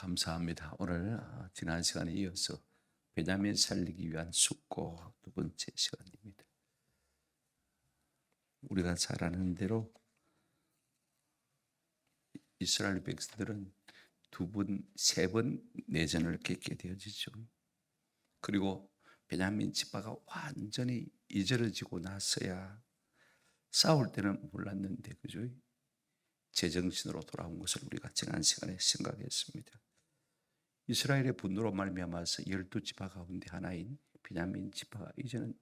감사합니다. 오늘 지난 시간에 이어서 베냐민 살리기 위한 숙고 두 번째 시간입니다. 우리가 잘 아는 대로 이스라엘 백성들은 두 번, 세 번 내전을 겪게 되어지죠. 그리고 베냐민 지파가 완전히 이절어지고 나서야 싸울 때는 몰랐는데 그죠? 제정신으로 돌아온 것을 우리가 지난 시간에 생각했습니다. 이스라엘의 분노로 말미암아서 12지파 가운데 하나인 베냐민 지파가 이제는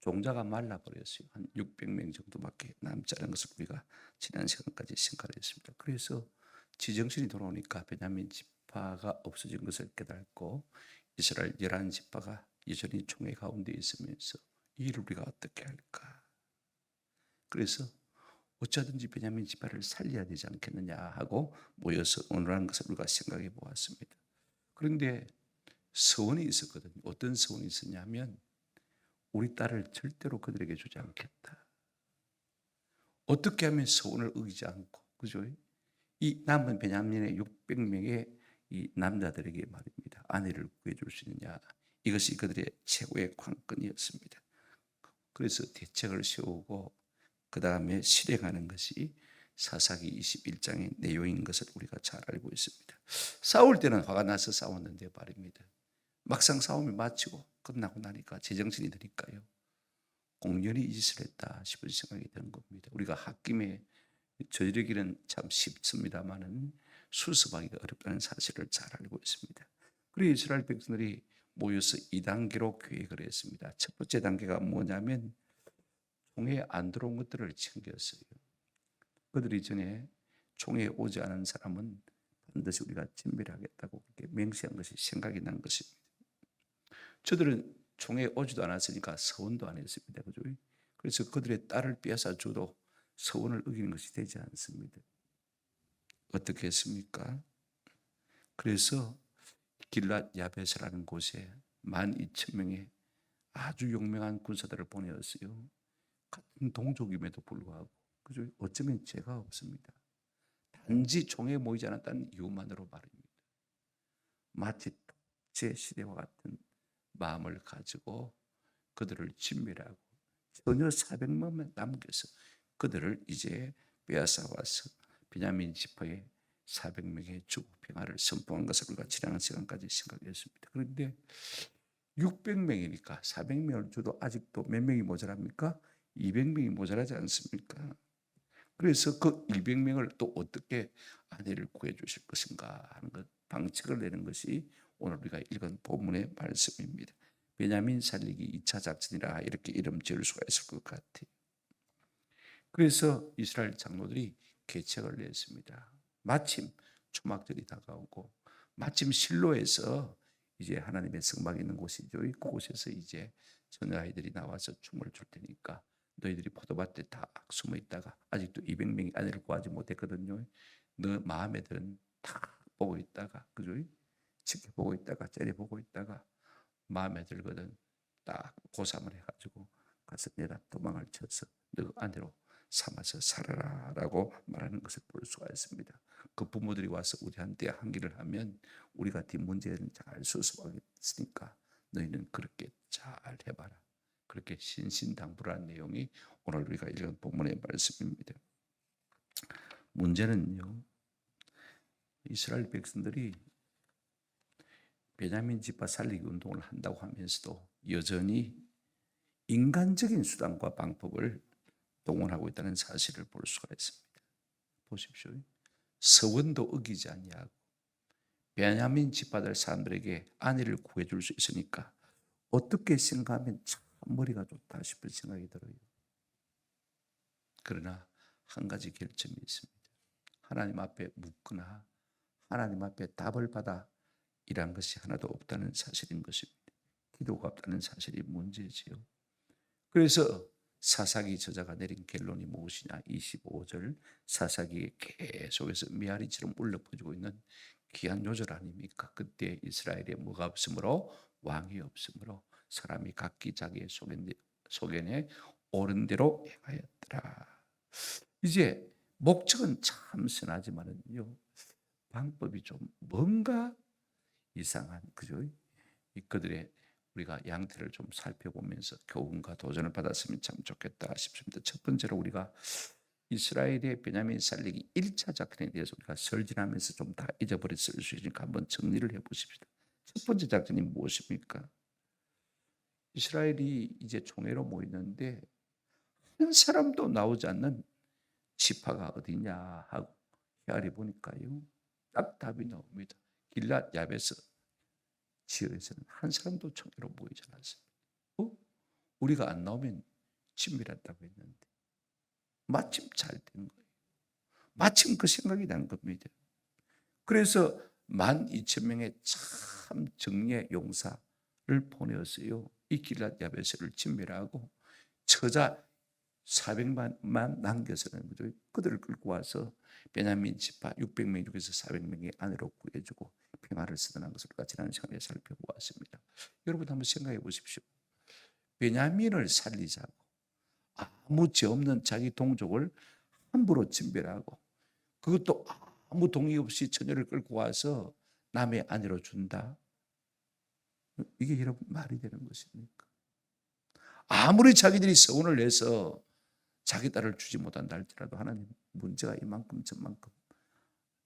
종자가 말라버렸어요. 한 600명 정도밖에 남지 않은 것을 우리가 지난 시간까지 생각했습니다. 그래서 지정신이 돌아오니까 베냐민 지파가 없어진 것을 깨닫고 이스라엘 11지파가 여전히 총회 가운데 있으면서 이 일을 우리가 어떻게 할까? 그래서 어쩌든지 베냐민 지파를 살려야 되지 않겠느냐 하고 모여서 오늘한 것을 우리가 생각해 보았습니다. 그런데 서원이 있었거든요. 어떤 서원이 있었냐면 우리 딸을 절대로 그들에게 주지 않겠다. 어떻게 하면 서원을 어기지 않고, 그죠? 이 남은 베냐민의 600명의 이 남자들에게 말입니다. 아내를 구해줄 수 있느냐. 이것이 그들의 최고의 관건이었습니다. 그래서 대책을 세우고 그 다음에 실행하는 것이 사사기 21장의 내용인 것을 우리가 잘 알고 있습니다. 싸울 때는 화가 나서 싸웠는데 말입니다. 막상 싸움이 마치고 끝나고 나니까 제정신이 드니까요. 공연히 이 짓을 했다 싶은 생각이 드는 겁니다. 우리가 홧김에 저지르기는 참 쉽습니다만은 수습하기가 어렵다는 사실을 잘 알고 있습니다. 그리고 이스라엘 백성들이 모여서 2단계로 계획을 했습니다. 첫 번째 단계가 뭐냐면 총회에 안 들어온 것들을 챙겼어요. 그들이 전에 총회에 오지 않은 사람은 반드시 우리가 진멸하겠다고 그렇게 맹세한 것이 생각이 난 것입니다. 저들은 총회에 오지도 않았으니까 서원도 안 했습니다. 그죠? 그래서 그들의 딸을 빼앗아 줘도 서원을 어기는 것이 되지 않습니다. 어떻게 했습니까? 그래서 길랏 야베스라는 곳에 12,000명의 아주 용맹한 군사들을 보내었어요. 같은 동족임에도 불구하고 그죠? 어쩌면 죄가 없습니다. 단지 총회에 모이지 않았다는 이유만으로 말입니다. 마치 독재 시대와 같은 마음을 가지고 그들을 진멸하고 전혀 400명만 남겨서 그들을 이제 빼앗아 와서 베냐민 지파의 400명의 주고 평화를 선포한 것을 우리가 지난 시간까지 생각했습니다. 그런데 600명이니까 400명을 줘도 아직도 몇 명이 모자랍니까? 200명이 모자라지 않습니까? 그래서 그 200명을 또 어떻게 아내를 구해 주실 것인가 하는 것 방책을 내는 것이 오늘 우리가 읽은 본문의 말씀입니다. 베냐민 살리기 2차 작전이라 이렇게 이름 지을 수가 있을 것 같아요. 그래서 이스라엘 장로들이 계책을 냈습니다. 마침 초막절이 다가오고 마침 실로에서 이제 하나님의 성막이 있는 곳이죠. 그곳에서 이제 처녀아이들이 나와서 춤을 출 테니까 너희들이 포도밭에 다 숨어 있다가 아직도 200명이 아내를 구하지 못했거든요. 너 마음에 드는 다 보고 있다가 그죠? 지켜보고 있다가 째려보고 있다가 마음에 들거든 딱 고삼을 해가지고 가서 내다 도망을 쳐서 너 아내로 삼아서 살아라라고 말하는 것을 볼 수가 있습니다. 그 부모들이 와서 우리한테 항의를 하면 우리가 뒷 문제는 잘 수습하겠으니까 너희는 그렇게 잘 해봐라. 그렇게 신신당부라는 내용이 오늘 우리가 읽은 본문의 말씀입니다. 문제는요, 이스라엘 백성들이 베냐민 지파 살리기 운동을 한다고 하면서도 여전히 인간적인 수단과 방법을 동원하고 있다는 사실을 볼 수가 있습니다. 보십시오. 서원도 어기지 아니하고 베냐민 지파들 사람들에게 아내를 구해줄 수 있으니까 어떻게 생각하면 참 머리가 좋다 싶은 생각이 들어요. 그러나 한 가지 결점이 있습니다. 하나님 앞에 묻거나 하나님 앞에 답을 받아 일한 것이 하나도 없다는 사실인 것입니다. 기도가 없다는 사실이 문제지요. 그래서 사사기 저자가 내린 결론이 무엇이냐? 25절 사사기에 계속해서 메아리처럼 울려 퍼지고 있는 귀한 요절 아닙니까? 그때 이스라엘에 뭐가 없으므로 왕이 없으므로 사람이 각기 자기의 소견에 옳은 대로 행하였더라. 이제 목적은 참 선하지만은요, 방법이 좀 뭔가 이상한, 그죠? 그들의 우리가 양태를 좀 살펴보면서 교훈과 도전을 받았으면 참 좋겠다 싶습니다. 첫 번째로 우리가 이스라엘의 베냐민 살리기 1차 작전에 대해서 우리가 설진하면서 좀 다 잊어버렸을 수 있으니까 한번 정리를 해보십시다. 첫 번째 작전이 무엇입니까? 이스라엘이 이제 총회로 모이는데 한 사람도 나오지 않는 지파가 어디냐 하고 헤아려 보니까요, 딱 답이 나옵니다. 길랏 야베스 지역에서는 한 사람도 총회로 모이지 않았습니다. 우리가 안 나오면 친밀했다고 했는데 마침 잘 된 거예요. 마침 그 생각이 난 겁니다. 그래서 12,000명의 참 정예 용사를 보내었어요. 이 길랏 야베스를 진멸하고 처자 400만만 남겨서는 거죠. 그들을 끌고 와서 베냐민 지파 600명 중에서 400명의 아내로 구해주고 평화를 선언한 것을 우리가 지난 시간에 살펴보았습니다. 여러분 한번 생각해 보십시오. 베냐민을 살리자고 아무 죄 없는 자기 동족을 함부로 진멸하고 그것도 아무 동의 없이 처녀를 끌고 와서 남의 아내로 준다. 이게 여러분 말이 되는 것입니까? 아무리 자기들이 서운을 내서 자기 딸을 주지 못한다 할지라도 하나님 문제가 이만큼 저만큼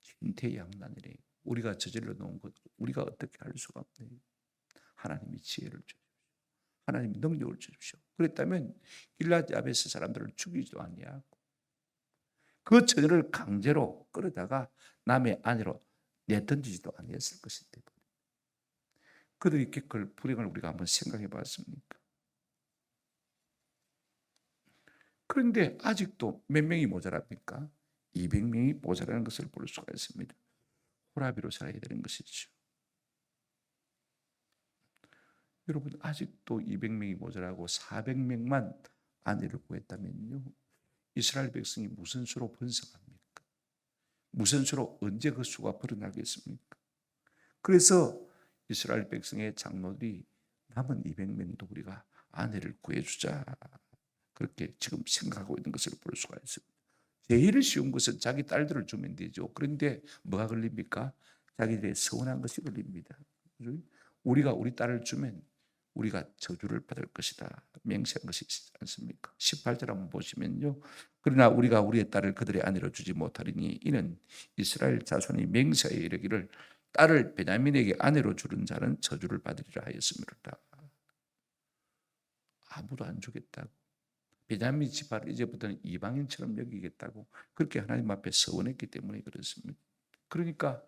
진퇴양난이래. 우리가 저질러 놓은 것 우리가 어떻게 할 수가 없네요. 하나님이 지혜를 주십시오. 하나님이 능력을 주십시오. 그랬다면 길랏 야베스 사람들을 죽이지도 아니하고 그 처녀를 강제로 끌어다가 남의 아내로 내던지지도 아니했을 것인데 그들이 겪을 불행을 우리가 한번 생각해 봤습니까? 그런데 아직도 몇 명이 모자랍니까? 200명이 모자라는 것을 볼 수가 있습니다. 호라비로 살아야 되는 것이죠. 여러분 아직도 200명이 모자라고 400명만 아내를 구했다면요, 이스라엘 백성이 무슨 수로 번성합니까? 무슨 수로 언제 그 수가 벌어나겠습니까? 그래서 이스라엘 백성의 장로들이 남은 200명도 우리가 아내를 구해주자 그렇게 지금 생각하고 있는 것을 볼 수가 있습니다. 제일 쉬운 것은 자기 딸들을 주면 되죠. 그런데 뭐가 걸립니까? 자기들의 서운한 것이 걸립니다. 우리가 우리 딸을 주면 우리가 저주를 받을 것이다 맹세한 것이 있지 않습니까? 18절 한번 보시면요, 그러나 우리가 우리의 딸을 그들의 아내로 주지 못하리니 이는 이스라엘 자손이 맹세하여 이르기를 딸을 베냐민에게 아내로 주는 자는 저주를 받으리라 하였음이로다. 아무도 안 주겠다고, 베냐민 지파를 이제부터는 이방인처럼 여기겠다고 그렇게 하나님 앞에 서원했기 때문에 그렇습니다. 그러니까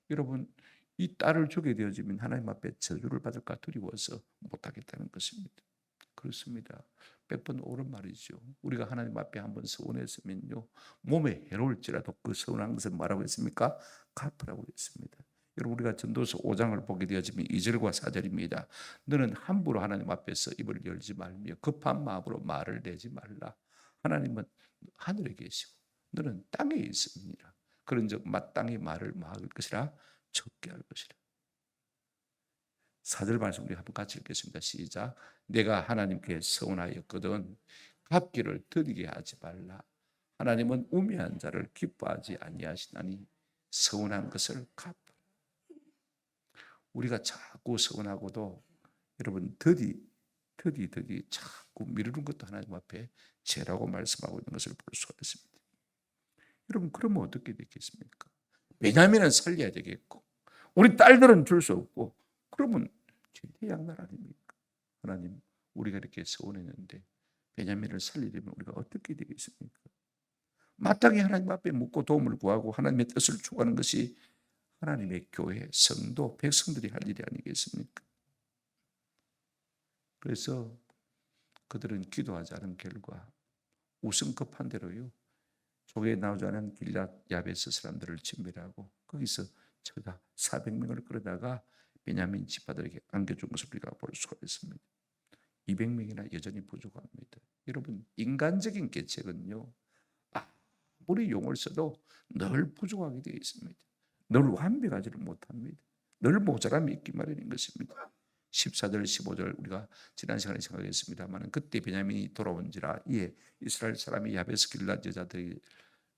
여러분 이 딸을 주게 되어지면 하나님 앞에 저주를 받을까 두려워서 못하겠다는 것입니다. 그렇습니다. 100번 옳은 말이죠. 우리가 하나님 앞에 한번 서원했으면요, 몸에 해로울지라도 그 서운한 것을 뭐라고 했습니까? 갚으라고 했습니다. 여러분 우리가 전도서 5장을 보게 되어지면 2절과 4절입니다. 너는 함부로 하나님 앞에서 입을 열지 말며 급한 마음으로 말을 내지 말라. 하나님은 하늘에 계시고 너는 땅에 있습니다. 그런즉 마땅히 말을 막을 것이라 적게 할 것이라. 4절 말씀 우리 한번 같이 읽겠습니다. 시작. 내가 하나님께 서운하였거든 갚기를 더디게 하지 말라. 하나님은 우매한 자를 기뻐하지 아니하시나니 서운한 것을 갚으라. 우리가 자꾸 서운하고도 여러분 더디 자꾸 미루는 것도 하나님 앞에 죄라고 말씀하고 있는 것을 볼 수가 있습니다. 여러분 그러면 어떻게 되겠습니까? 베냐민은 살려야 되겠고 우리 딸들은 줄 수 없고 그러면 진퇴양난 아닙니까? 하나님 우리가 이렇게 서운했는데 베냐민을 살리려면 우리가 어떻게 되겠습니까? 마땅히 하나님 앞에 묻고 도움을 구하고 하나님의 뜻을 추구하는 것이 하나님의 교회, 성도, 백성들이 할 일이 아니겠습니까? 그래서 그들은 기도하지 않은 결과 우승급한 대로요, 조개에 나오지 않은 길랏 야베스 사람들을 진멸하고 거기서 저가 400명을 끌어다가 베냐민 지파들에게 안겨준 것을 우리가 볼 수가 있습니다. 200명이나 여전히 부족합니다. 여러분 인간적인 계책은요 아무리 용을 써도 늘 부족하게 되어 있습니다. 늘 완벽하지를 못합니다. 늘 모자람이 있기 마련인 것입니다. 14절 15절 우리가 지난 시간에 생각했습니다만 그때 베냐민이 돌아온지라 이에 이스라엘 사람이 야베스 길랏 여자들이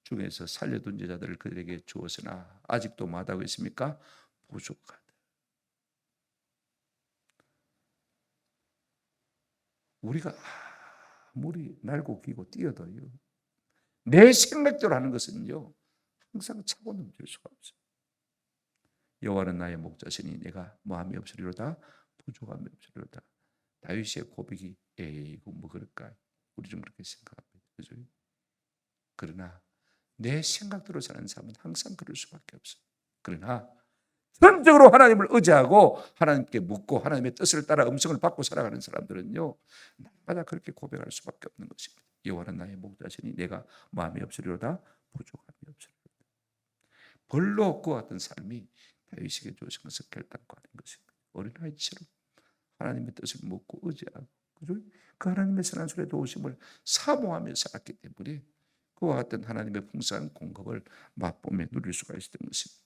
중에서 살려둔 여자들을 그들에게 주었으나 아직도 뭐하다고 했습니까? 부족하다. 우리가 아무리 날고 기고 뛰어도요, 내 생각대로 하는 것은요 항상 차고 넘칠 수가 없어요. 여호와는 나의 목자시니 내가 뭐함이 없으리로다, 부족함이 없으리로다. 다윗의 고백이 이거 뭐 그럴까? 우리 좀 그렇게 생각합니다. 그죠? 그러나 내 생각대로 사는 사람은 항상 그럴 수밖에 없어요. 그러나 전적으로 하나님을 의지하고 하나님께 묻고 하나님의 뜻을 따라 음성을 받고 살아가는 사람들은요 날마다 그렇게 고백할 수밖에 없는 것입니다. 여호와는 나의 목자시니 내가 마음이 없으리로다, 부족함이 없으리로다. 벌로 그와 같은 삶이 다윗에게 주신 것을 결단코 하는 것입니다. 어린아이처럼 하나님의 뜻을 묻고 의지하고 그 하나님의 선한 손의 도우심을 사모하며 살았기 때문에 그와 같은 하나님의 풍성한 공급을 맛보며 누릴 수가 있었던 것입니다.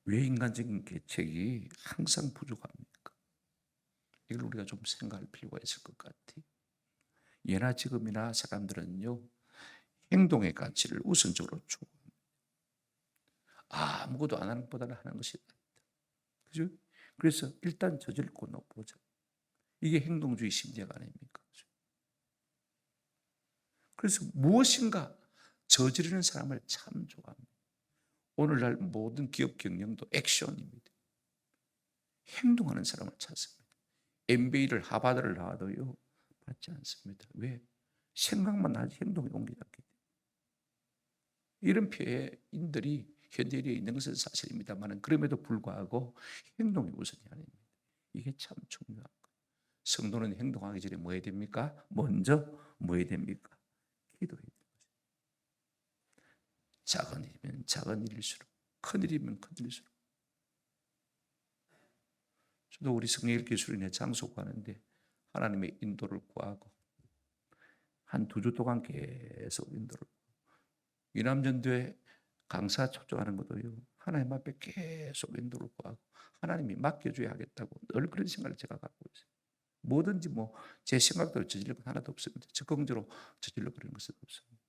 왜 인간적인 계책이 항상 부족합니까? 이걸 우리가 좀 생각할 필요가 있을 것 같아요. 예나 지금이나 사람들은요 행동의 가치를 우선적으로 추구합니다. 아무것도 안 하는 것보다는 하는 것이 낫다. 그죠? 그래서 일단 저질고 보자. 이게 행동주의 심리학 아닙니까? 그래서 무엇인가 저지르는 사람을 참 좋아합니다. 오늘날 모든 기업 경영도 액션입니다. 행동하는 사람을 찾습니다. MBA를 하버드를 나와도요 받지 않습니다. 왜? 생각만 하지 행동에 옮기지 않기 때문에. 이런 피해인들이 현대인에 있는 것은 사실입니다만 그럼에도 불구하고 행동이 우선이 아닙니다. 이게 참 중요한 거예요. 성도는 행동하기 전에 뭐 해야 됩니까? 먼저 뭐 해야 됩니까? 기도해야 됩니다. 작은 일이면 작은 일일수록, 큰 일이면 큰 일일수록. 저도 우리 성령 읽기 수련회 장소 가는데 하나님의 인도를 구하고 한 2주 동안 계속 인도를 이남전도에 강사 초청하는 것도요 하나님 앞에 계속 인도를 구하고 하나님이 맡겨줘야 하겠다고 늘 그런 생각을 제가 갖고 있어요. 뭐든지 뭐 제 생각대로 저지를 것 하나도 없습니다. 적극적으로 저질러 버리는 것은 없습니다.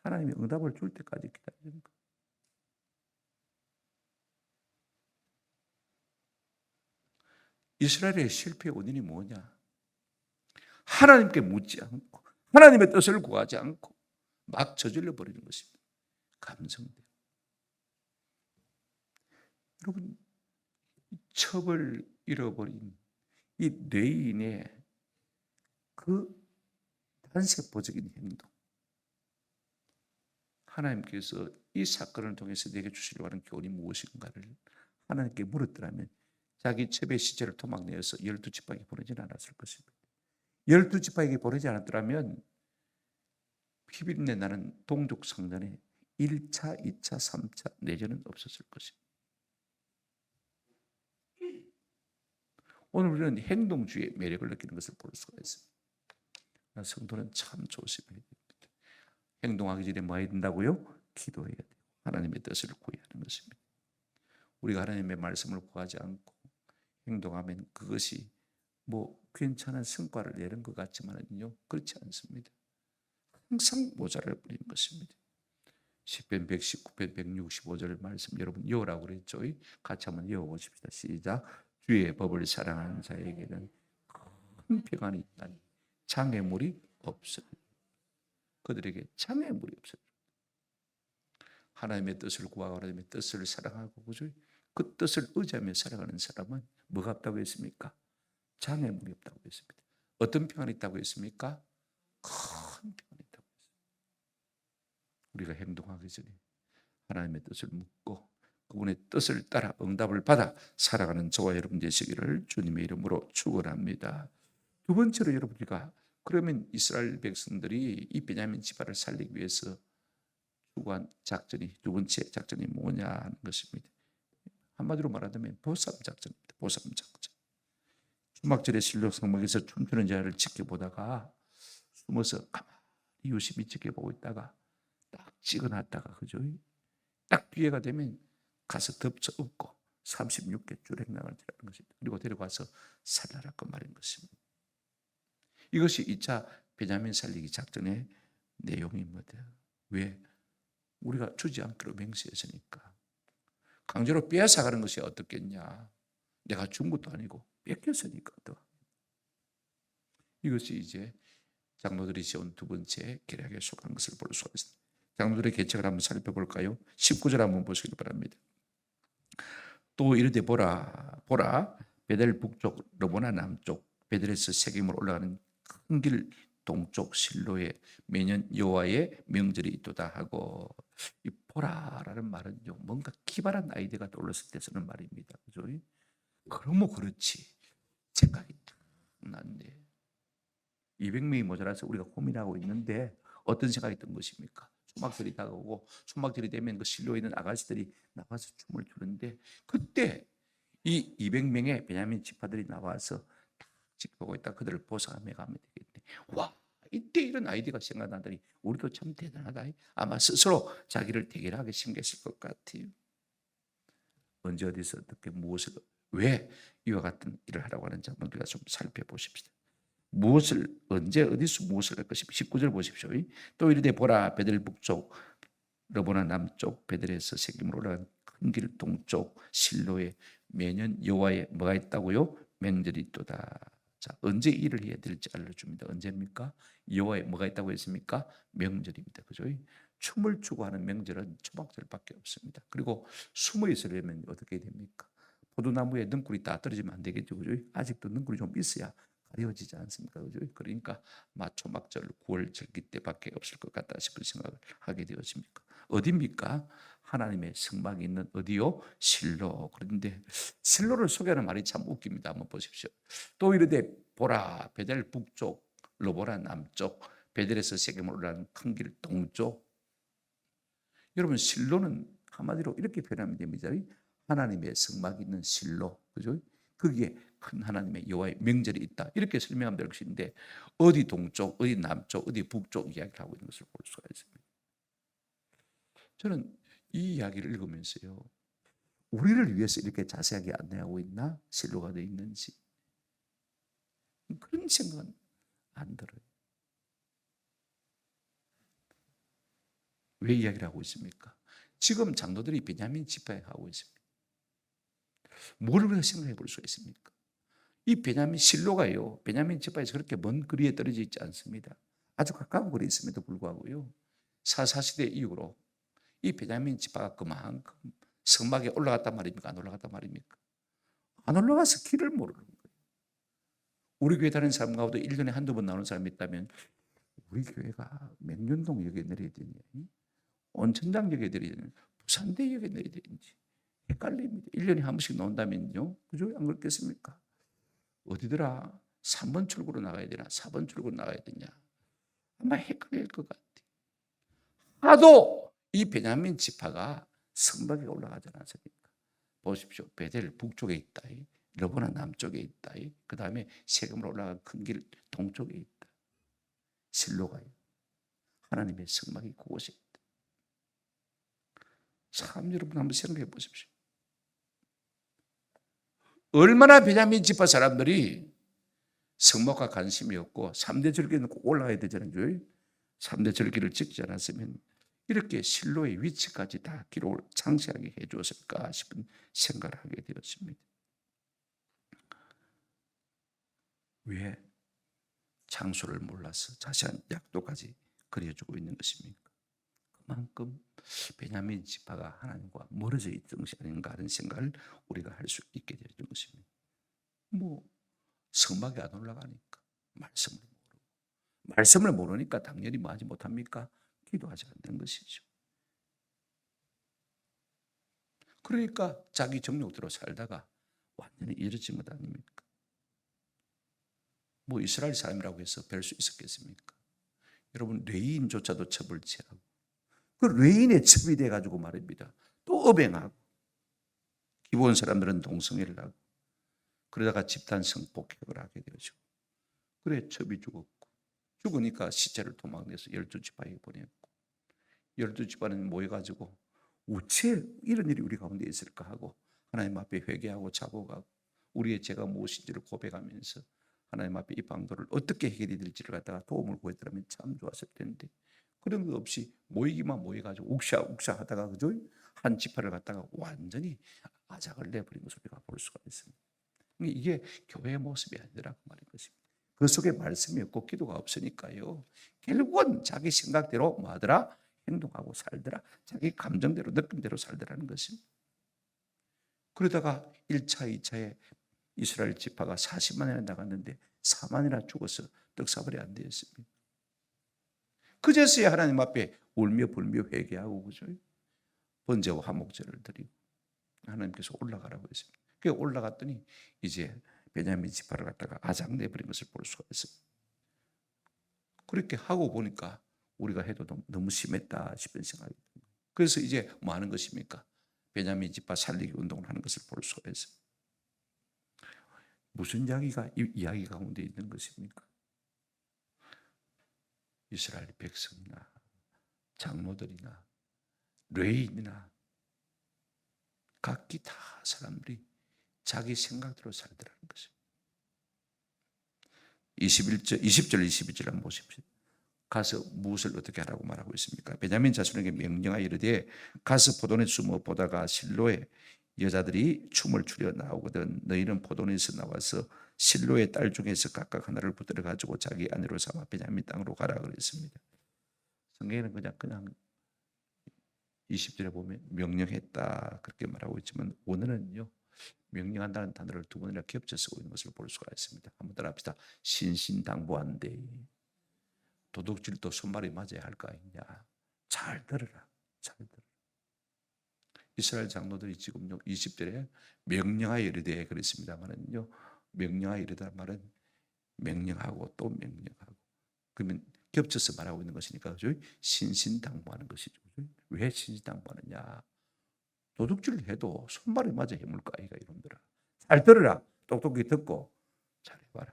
하나님이 응답을 줄 때까지 기다리는 거. 이스라엘의 실패의 원인이 뭐냐? 하나님께 묻지 않고 하나님의 뜻을 구하지 않고 막 저질러 버리는 것입니다. 감성대로. 여러분, 첩을 잃어버린 이 뇌인의 그 반세포적인 행동, 하나님께서 이 사건을 통해서 내게 주시려고 하는 교훈이 무엇인가를 하나님께 물었더라면 자기 첩의 시체를 토막내어서 12지파에게 보내지 않았을 것입니다. 12지파에게 보내지 않았더라면 피비린내 나는 동족 상전에 1차, 2차, 3차 내전은 없었을 것입니다. 오늘 우리는 행동주의의 매력을 느끼는 것을 볼 수가 있습니다. 성도는 참 조심해야 됩니다. 행동하기 전에 뭐 해야 된다고요? 기도해야 돼요. 하나님의 뜻을 구해야 하는 것입니다. 우리가 하나님의 말씀을 구하지 않고 행동하면 그것이 뭐 괜찮은 성과를 내는 것 같지만요 그렇지 않습니다. 항상 모자를 부리는 것입니다. 시편 119편 165절 말씀 여러분 여호라고 그랬죠? 같이 한번 여호보십시다. 시작. 주의 법을 사랑하는 자에게는 큰 평안이 있다니 장애물이 없어요. 그들에게 장애물이 없어요. 하나님의 뜻을 구하고 하나님의 뜻을 사랑하고 그죠? 그 뜻을 의지하며 살아가는 사람은 뭐가 없다고 했습니까? 장애물이 없다고 했습니다. 어떤 평안이 있다고 했습니까? 큰 평안이 있다고 했습니다. 우리가 행동하기 전에 하나님의 뜻을 묻고 그분의 뜻을 따라 응답을 받아 살아가는 저와 여러분 되시기를 주님의 이름으로 축원합니다. 두 번째로 여러분과 그러면 이스라엘 백성들이 이 베냐민 지파를 살리기 위해서 추구한 작전이 두 번째 작전이 뭐냐 하는 것입니다. 한마디로 말하자면 보쌈 작전입니다. 보쌈 작전. 주막절에 실록 성막에서 춤추는 자를 지켜보다가 숨어서 가만히 유심히 지켜보고 있다가 딱 찍어놨다가 그죠? 딱 기회가 되면 가서 덮쳐 엎고 36개 주랭랑을 지라는 것입니다. 그리고 데려가서 살라라고 말인 것입니다. 이것이 2차 베냐민 살리기 작전의 내용입니다. 왜? 우리가 주지 않기로 맹세했으니까. 강제로 빼앗아가는 것이 어떻겠냐? 내가 준 것도 아니고 뺏겼으니까. 또 이것이 이제 장로들이 지은 두 번째 계략에 속한 것을 볼 수가 있습니다. 장로들의 계책을 한번 살펴볼까요? 19절 한번 보시기 바랍니다. 또 이르되 보라 베델 북쪽 르보나 남쪽 베델에서 세겜으로 올라가는 큰 길 동쪽 실로에 매년 여호와의 명절이 있도다 하고, 이 보라라는 말은요 뭔가 기발한 아이디어가 떠올랐을 때 쓰는 말입니다. 그죠? 그러면 그렇지 생각이 딱 났는데 200명이 모자라서 우리가 고민하고 있는데 어떤 생각이 든 것입니까? 초막절이 다가오고 초막절이 되면 그 실로에 있는 아가씨들이 나와서 춤을 추는데, 그때 이 200명의 베냐민 지파들이 나와서 딱 지켜보고 있다. 그들을 보상하며 가면 되겠네. 와, 이때 이런 아이디어가 생각나더니 우리도 참 대단하다. 아마 스스로 자기를 대결하게 생겼을 것 같아요. 언제 어디서 어떻게 무엇을 왜 이와 같은 일을 하라고 하는지 한번 우리가 좀 살펴보십시다. 무엇을 언제 어디서 무엇을 할 것인가. 19절 보십시오. 또 이르되 보라 베델 북쪽 르보나 남쪽 베델에서 세겜으로 올라간 큰 길 동쪽 실로에 매년 여호와의 뭐가 있다고요? 명절이 있도다. 자, 언제 일을 해야 될지 알려줍니다. 언제입니까? 여호와의 뭐가 있다고 했습니까? 명절입니다. 그죠? 춤을 추고 하는 명절은 초막절밖에 없습니다. 그리고 숨어 있으려면 어떻게 됩니까? 포도나무에 능굴이 다 떨어지면 안 되겠죠. 그죠? 아직도 능굴이 좀 있어야 가려지지 않습니까? 그죠? 그러니까 초막절 9월 절기 때밖에 없을 것 같다 싶은 생각을 하게 되었습니까? 어디입니까? 하나님의 성막이 있는 어디요? 실로. 그런데 실로를 소개하는 말이 참 웃깁니다. 한번 보십시오. 또 이르되 보라 베델 북쪽 르보나 남쪽 베델에서 세겜으로 올라가는 큰 길 동쪽. 여러분 실로는 한마디로 이렇게 표현하면 됩니다. 하나님의 성막이 있는 실로. 그죠? 거기에 큰 하나님의 여호와의 명절이 있다. 이렇게 설명하면 될 것인데 어디 동쪽, 어디 남쪽, 어디 북쪽 이야기를 하고 있는 것을 볼 수가 있습니다. 저는 이 이야기를 읽으면서요, 우리를 위해서 이렇게 자세하게 안내하고 있나? 실로가 되어 있는지 그런 생각은 안 들어요. 왜 이야기를 하고 있습니까? 지금 장로들이 베냐민 지파에 하고 있습니다. 뭐를 우리가 생각해 볼 수가 있습니까? 이 베냐민 실로가요, 베냐민 지파에서 그렇게 먼 거리에 떨어져 있지 않습니다. 아주 가까운 거리에 있음에도 불구하고요, 사사시대 이후로 이 베냐민 지파가 그만큼 성막에 올라갔단 말입니까? 안 올라갔단 말입니까? 안 올라가서 길을 모르는 거예요. 우리 교회 다니는 사람 가운데 1년에 한두 번 나오는 사람이 있다면 우리 교회가 맹륜동역에 내려야 되냐, 온천장역에 내려야 되냐, 부산대역에 내려야 되는지 헷갈립니다. 1년에 한 번씩 나온다면요, 그죠? 안 그렇겠습니까? 어디더라? 3번 출구로 나가야 되나 4번 출구로 나가야 되냐, 아마 헷갈릴 것 같아요. 하도 이 베냐민 지파가 성막에 올라가지 않았습니까? 보십시오. 베델 북쪽에 있다. 르보나 남쪽에 있다. 그 다음에 세겜으로 올라간 큰 길 동쪽에 있다. 실로가요. 하나님의 성막이 그곳에 있다. 참 여러분 한번 생각해 보십시오. 얼마나 베냐민 지파 사람들이 성막과 관심이 없고 3대 절기는 꼭 올라가야 되잖아요. 3대 절기를 지키지 않았으면 이렇게 실로의 위치까지 다 기록을 상세하게 해주었을까 싶은 생각을 하게 되었습니다. 왜? 장소를 몰라서 자세한 약도까지 그려주고 있는 것입니까? 그만큼 베냐민 지파가 하나님과 멀어져 있던 것이 아닌가 하는 생각을 우리가 할 수 있게 되는 것입니다. 성막에 안 올라가니까 말씀을 모르니까 당연히 뭐 하지 못합니까? 기도하지 않는 것이죠. 그러니까 자기 정욕대로 살다가 완전히 이르진 것 아닙니까? 뭐 이스라엘 사람이라고 해서 뵐 수 있었겠습니까? 여러분 레위인조차도 첩을 취하고 그 레위인의 첩이 돼가지고 말입니다. 또 업행하고 기본 사람들은 동성애를 하고 그러다가 집단 성폭행을 하게 되죠. 그래 첩이 죽으니까 시체를 도망내서 12지파에게 보냈고 12지파는 모여가지고 어째 이런 일이 우리 가운데 있을까 하고 하나님 앞에 회개하고 자복하고 우리의 죄가 무엇인지를 고백하면서 하나님 앞에 이 방도를 어떻게 해결해야 될지를 갖다가 도움을 구했더라면 참 좋았을 텐데 그런 거 없이 모이기만 모여가지고 욱샤욱샤 하다가 그죠? 한 지파를 갖다가 완전히 아작을 내버린 것을 우리가 볼 수가 있습니다. 이게 교회의 모습이 아니라고 말인 것입니다. 그 속에 말씀이 없고 기도가 없으니까요. 결국은 자기 생각대로 뭐 하더라? 행동하고 살더라. 자기 감정대로 느낌대로 살더라는 것입니다. 그러다가 1차, 2차에 이스라엘 지파가 40만이나 나갔는데 4만이나 죽어서 떡사발이 안 되었습니다. 그제서야 하나님 앞에 울며 불며 회개하고 그죠? 번제와 화목제를 드리고 하나님께서 올라가라고 했습니다. 그 올라갔더니 이제 베냐민 지파를 갖다가 아작내버린 것을 볼 수가 있습니다. 그렇게 하고 보니까 우리가 해도 너무 심했다 싶은 생각이 듭니다. 그래서 이제 뭐 하는 것입니까? 베냐민 지파 살리기 운동을 하는 것을 볼 수가 있습니다. 무슨 이야기 가운데 있는 것입니까? 이스라엘 백성이나 장로들이나 레위인이나 각기 다 사람들이 자기 생각대로 살더라는 것입니다. 20절 22절 한번 보십시오. 가서 무엇을 어떻게 하라고 말하고 있습니까? 베냐민 자손에게 명령하여 이르되 가서 포도원에 숨어 보다가 실로에 여자들이 춤을 추려 나오거든 너희는 포도원에서 나와서 실로의 딸 중에서 각각 하나를 붙들어 가지고 자기 아내로 삼아 베냐민 땅으로 가라 그랬습니다. 성경에는 그냥 20절에 보면 명령했다 그렇게 말하고 있지만 오늘은요 명령한다는 단어를 두 번이나 겹쳐 쓰고 있는 것을 볼 수가 있습니다. 한번 따라합시다. 신신당부한데 도둑질도 손발이 맞아야 할 거 아니냐. 잘 들어라. 잘 들어라. 이스라엘 장로들이 지금요 20절에 명령하여 이르되 그랬습니다만은요 명령하여 이르다 말은 명령하고 또 명령하고 그러면 겹쳐서 말하고 있는 것이니까 그죠? 신신당부하는 것이죠. 그죠? 왜 신신당부하느냐? 도둑질을 해도 손발이 맞아 해물까 아이가 이놈들아. 잘 들어라. 똑똑히 듣고 잘해봐라.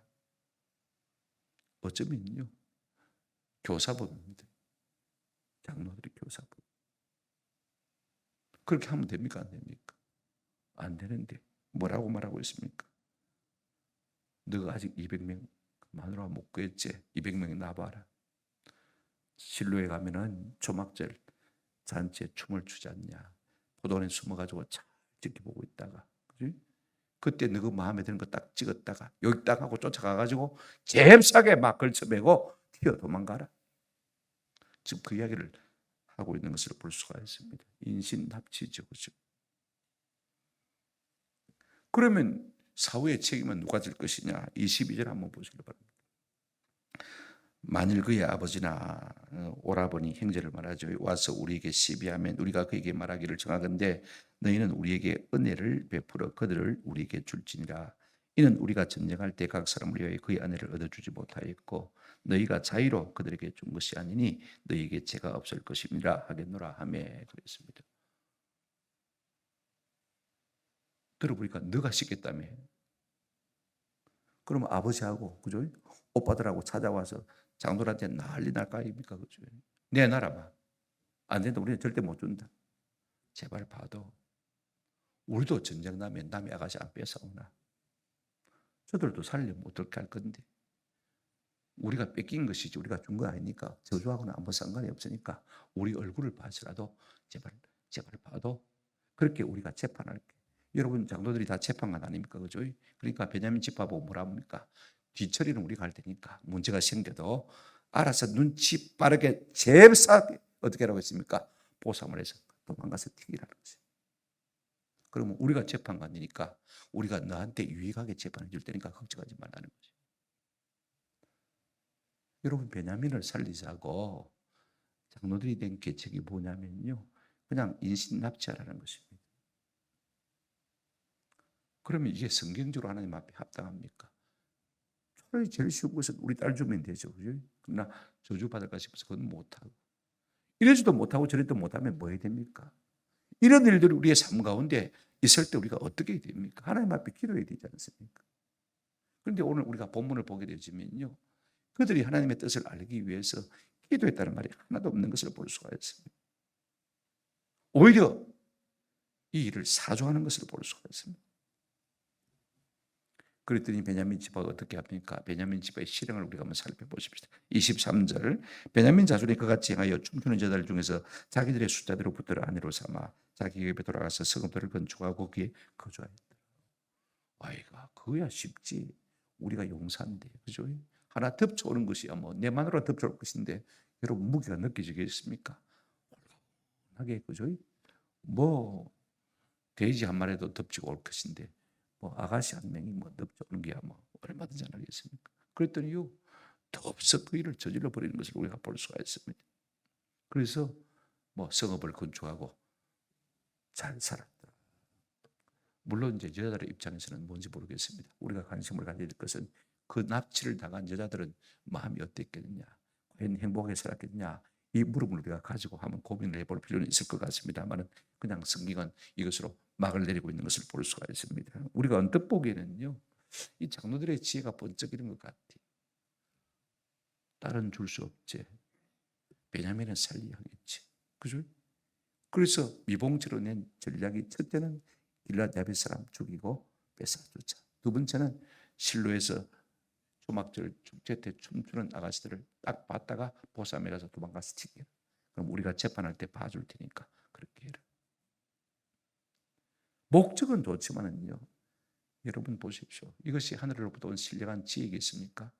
어쩌면요 교사법입니다. 장로들이 교사법. 그렇게 하면 됩니까? 안 됩니까? 안 되는데 뭐라고 말하고 있습니까? 너가 아직 200명 마누라 못 구했지? 200명이 나와봐라. 실로에 가면은 초막절 잔치에 춤을 추지 않냐. 포도원에 숨어가지고 잘 지켜보고 있다가 그치? 그때 너그 마음에 드는 거 딱 찍었다가 여기 딱 하고 쫓아가가지고 잽싸게 막 걸쳐매고 튀어 도망가라. 지금 그 이야기를 하고 있는 것을 볼 수가 있습니다. 인신납치죠. 그렇죠? 그러면 사후의 책임은 누가 질 것이냐? 22절 한번 보시기 바랍니다. 만일 그의 아버지나 오라버니 형제를 말하죠. 와서 우리에게 시비하면 우리가 그에게 말하기를 정하건대 너희는 우리에게 은혜를 베풀어 그들을 우리에게 줄지니라. 이는 우리가 전쟁할 때 각 사람을 위하여 그의 아내를 얻어주지 못하였고 너희가 자의로 그들에게 준 것이 아니니 너희에게 죄가 없을 것임이라 하겠노라 하며 그랬습니다. 들어보니까 너가 시켰다며. 그러면 아버지하고 그죠? 오빠들하고 찾아와서 장로한테 난리 날 거 아닙니까? 그죠? 내놔라봐. 안 된다. 우리는 절대 못 준다. 제발 봐도 우리도 전쟁 나면 남의 아가씨 안 뺏어오나. 저들도 살려면 어떻게 할 건데. 우리가 뺏긴 것이지 우리가 준 거 아니니까 저주하고는 아무 상관이 없으니까 우리 얼굴을 봐서라도 제발 봐도 그렇게 우리가 재판할게. 여러분 장로들이 다 재판관 아닙니까? 그죠? 그러니까 베냐민 지파 보고 뭐라 합니까? 뒤처리는 우리가 할 테니까 문제가 생겨도 알아서 눈치 빠르게 잽싸게 어떻게 하라고 했습니까? 보상을 해서 도망가서 튀기라는 거죠. 그러면 우리가 재판관이니까 우리가 너한테 유익하게 재판해 줄 테니까 걱정하지 말라는 거죠. 여러분 베냐민을 살리자고 장로들이 된 계책이 뭐냐면요. 그냥 인신납치하라는 것입니다. 그러면 이게 성경적으로 하나님 앞에 합당합니까? 차라리 제일 쉬운 것은 우리 딸 주면 되죠. 그죠? 그러나 저주받을까 싶어서 그건 못하고 이러지도 못하고 저러지도 못하면 뭐 해야 됩니까? 이런 일들이 우리의 삶 가운데 있을 때 우리가 어떻게 해야 됩니까? 하나님 앞에 기도해야 되지 않습니까? 그런데 오늘 우리가 본문을 보게 되지만요. 그들이 하나님의 뜻을 알기 위해서 기도했다는 말이 하나도 없는 것을 볼 수가 있습니다. 오히려 이 일을 사조하는 것을 볼 수가 있습니다. 그랬더니 베냐민 지파가 어떻게 합니까? 베냐민 지파의 실행을 우리가 한번 살펴보십시다. 23절 베냐민 자손이 그같이 행하여 춤추는 여자들 중에서 자기들의 숫자대로 붙들어 아내로 삼아 자기 집에 돌아가서 성읍들을 건축하고 거기에 거주하였다. 아이가 그거야 쉽지. 우리가 용사인데 그죠? 하나 덮쳐오는 것이야 뭐 내 마누라 덮쳐올 것인데 여러분 무게가 느껴지겠습니까? 하게 그죠? 뭐 돼지 한 마리도 덮치고 올 것인데 뭐 아가씨 한 명이 뭐 덮쳐오는 게야 뭐 얼마든지 안 하겠습니까? 그랬더니요 덥석 그 일을 저질러 버리는 것을 우리가 볼 수가 있습니다. 그래서 뭐 성읍을 건축하고 잘 살았다. 물론 이제 여자들의 입장에서는 뭔지 모르겠습니다. 우리가 관심을 가져야 될 것은 그 납치를 당한 여자들은 마음이 어땠겠느냐, 과연 행복하게 살았겠느냐, 이 물음을 우리가 가지고 한번 고민을 해볼 필요는 있을 것 같습니다만은 그냥 성경은 이것으로 막을 내리고 있는 것을 볼 수가 있습니다. 우리가 언뜻 보기에는요, 이 장로들의 지혜가 번쩍이는 것 같아. 딸은 줄 수 없지. 베냐민은 살리하겠지. 그죠? 그래서 미봉지로 낸 전략이 첫째는 길랏 야벳 사람 죽이고 뺏어주자. 두 번째는 실로에서 초막절 축제 때 춤추는 아가씨들을 딱 봤다가 보쌈에 가서 도망가서 튀겨라. 그럼 우리가 재판할 때 봐줄 테니까 그렇게 해라. 목적은 좋지만은요. 여러분 보십시오. 이것이 하늘로부터 온 신령한 지혜겠습니까?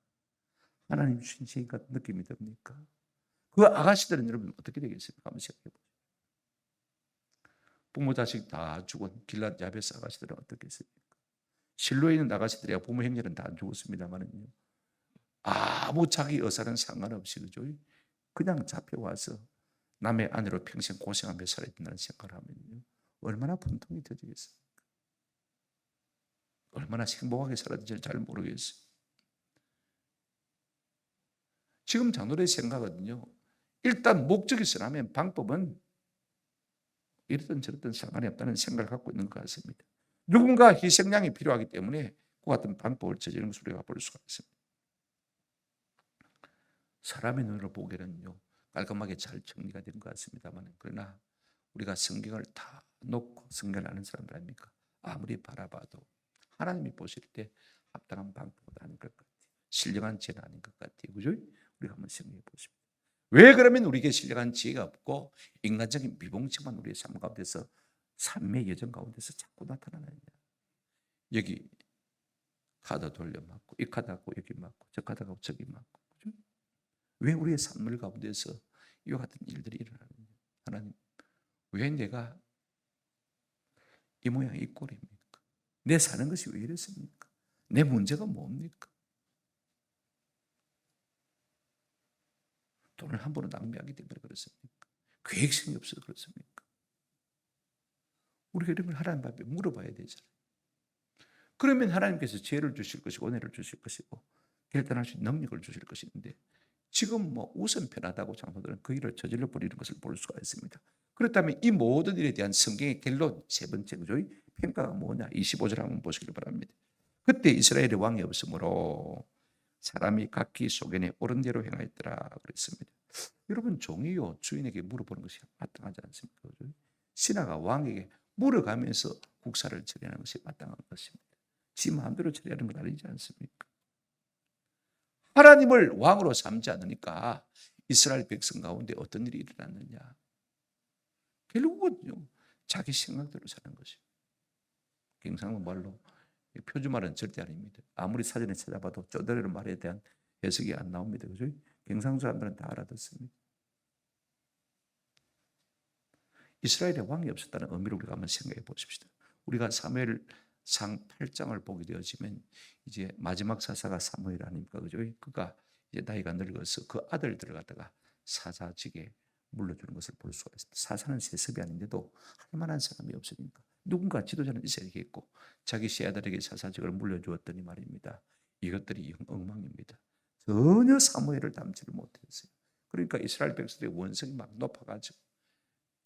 하나님 주신 지혜 같은 느낌이 듭니까? 그 아가씨들은 여러분 어떻게 되겠습니까? 한번 생각해 보세요. 부모 자식 다 죽은 길랏 야베스 아가씨들은 어떻겠습니까? 실로에 있는 아가씨들이야 부모 형제는 다 안 죽었습니다만은요. 아무 자기 의사는 상관없이 그죠? 그냥 잡혀와서 남의 아내로 평생 고생하며 살아야 된다는 생각을 하면요. 얼마나 분통이 터지겠습니까? 얼마나 행복하게 살았는지 잘 모르겠어요. 지금 장로의 생각은요. 일단 목적이 있으라면 방법은 이랬든 저랬든 상관이 없다는 생각을 갖고 있는 것 같습니다. 누군가 희생양이 필요하기 때문에 그 같은 방법을 저지르는 것을 우리가 볼 수가 있습니다. 사람의 눈으로 보기에는요. 깔끔하게 잘 정리가 된 것 같습니다만 그러나 우리가 성경을 다 놓고 성경을 아는 사람들 아닙니까? 아무리 바라봐도 하나님이 보실 때 합당한 방법은 아닌 것 같아요. 신령한 지혜는 아닌 것 같아요. 그죠? 우리가 한번 생각해 보십시오. 왜 그러면 우리에게 신령한 지혜가 없고 인간적인 미봉책만 우리의 삶 가운데서 삶의 여정 가운데서 자꾸 나타나느냐. 여기 카드 돌려맞고 이 카드 갖고 여기 맞고 저 카드 갖고 저기 맞고 그죠? 왜 우리의 삶을 가운데서 이와 같은 일들이 일어나느냐. 하나님 왜 내가 이 모양 이 꼴입니까? 내 사는 것이 왜 이렇습니까? 내 문제가 뭡니까? 돈을 함부로 낭비하기 때문에 그렇습니까? 계획성이 없어서 그렇습니까? 우리가 이런 걸 하나님 앞에 물어봐야 되잖아요. 그러면 하나님께서 지혜를 주실 것이고 은혜를 주실 것이고 결단할 수 있는 능력을 주실 것인데 지금 뭐 우선 편하다고 장로들은 그 일을 저질러 버리는 것을 볼 수가 있습니다. 그렇다면 이 모든 일에 대한 성경의 결론 세 번째 그죠? 평가가 뭐냐? 25절 한번 보시길 바랍니다. 그때 이스라엘의 왕이 없으므로 사람이 각기 소견에 옳은 대로 행하였더라 그랬습니다. 여러분 종이요 주인에게 물어보는 것이 마땅하지 않습니까? 그죠? 신하가 왕에게 물어가면서 국사를 처리하는 것이 마땅한 것입니다. 지 마음대로 처리하는 건 아니지 않습니까? 하나님을 왕으로 삼지 않으니까 이스라엘 백성 가운데 어떤 일이 일어났느냐? 결국은요 자기 생각대로 사는 것입니다. 경상도 말로 표준말은 절대 아닙니다. 아무리 사전에 찾아봐도 쪼들리는 말에 대한 해석이 안 나옵니다. 그죠? 경상도 사람들은 다 알아듣습니다. 이스라엘에 왕이 없었다는 의미를 우리가 한번 생각해 보십시다. 우리가 사무엘상 8장을 보게 되어지면 이제 마지막 사사가 사무엘 아닙니까? 그죠? 그가 이제 나이가 늙어서 그 아들들을 갖다가 사사직에 물려주는 것을 볼 수가 있습니다. 사사는 세습이 아닌데도 할 만한 사람이 없으니까 누군가 지도자는 있어야겠고 자기 세 아들에게 사사직을 물려주었더니 말입니다. 이것들이 엉망입니다. 전혀 사무엘을 닮지를 못했어요. 그러니까 이스라엘 백성들의 원성이 막 높아가지고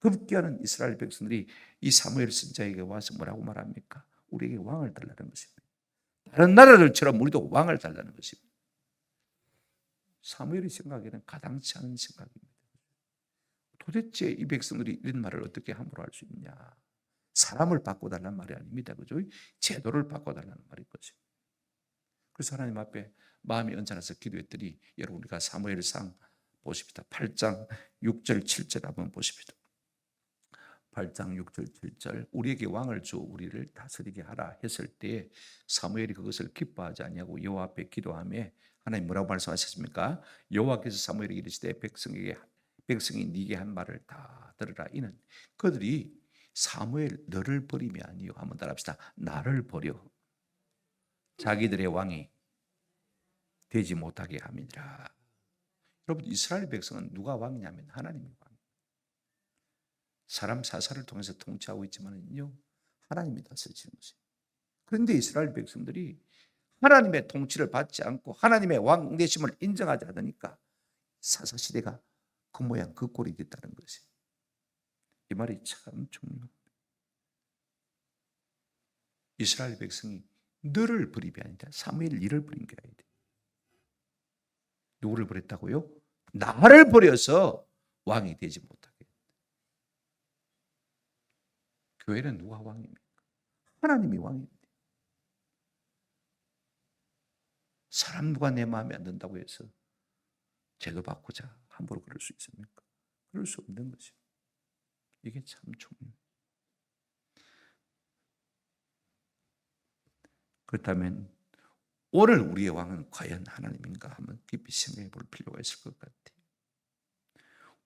급기야는 이스라엘 백성들이 이 사무엘 선지자에게 와서 뭐라고 말합니까? 우리에게 왕을 달라는 것입니다. 다른 나라들처럼 우리도 왕을 달라는 것입니다. 사무엘의 생각에는 가당치 않은 생각입니다. 도대체 이 백성들이 이런 말을 어떻게 함부로 할 수 있냐? 사람을 바꿔달라는 말이 아닙니다. 그죠? 제도를 바꿔달라는 말인 것입니다. 그래서 하나님 앞에 마음이 언짢아서 기도했더니 여러분 우리가 사무엘상 보십니다. 8장 6절 7절 한번 보십니다. 8장 6절 7절 우리에게 왕을 줘 우리를 다스리게 하라 했을 때 사무엘이 그것을 기뻐하지 아니하고 여호와 앞에 기도하며 하나님 뭐라고 말씀하셨습니까? 여호와께서 사무엘에게 이르시되 백성이 네게 한 말을 다 들으라. 이는 그들이 사무엘 너를 버림이 아니요 한번 따라합시다. 나를 버려 자기들의 왕이 되지 못하게 함이니라. 여러분 이스라엘 백성은 누가 왕이냐면 하나님이 왕. 사람 사사를 통해서 통치하고 있지만은요 하나님이 다스리시는 것이에요. 그런데 이스라엘 백성들이 하나님의 통치를 받지 않고 하나님의 왕 되심을 인정하지 않으니까 사사 시대가 그 모양 그 꼴이 됐다는 것이. 이 말이 참 중요합니다. 이스라엘 백성이 너를 버림이 아니라 사무엘 이를 버린 게 아니다. 누구를 버렸다고요? 나를 버려서 왕이 되지 못하게. 교회는 누가 왕입니까? 하나님이 왕입니다. 사람 누가 내 마음에 안 든다고 해서 제도받고자 함부로 그럴 수 있습니까? 그럴 수 없는 것이죠. 이게 참 중요해요. 그렇다면 오늘 우리의 왕은 과연 하나님인가 한번 깊이 생각해 볼 필요가 있을 것 같아요.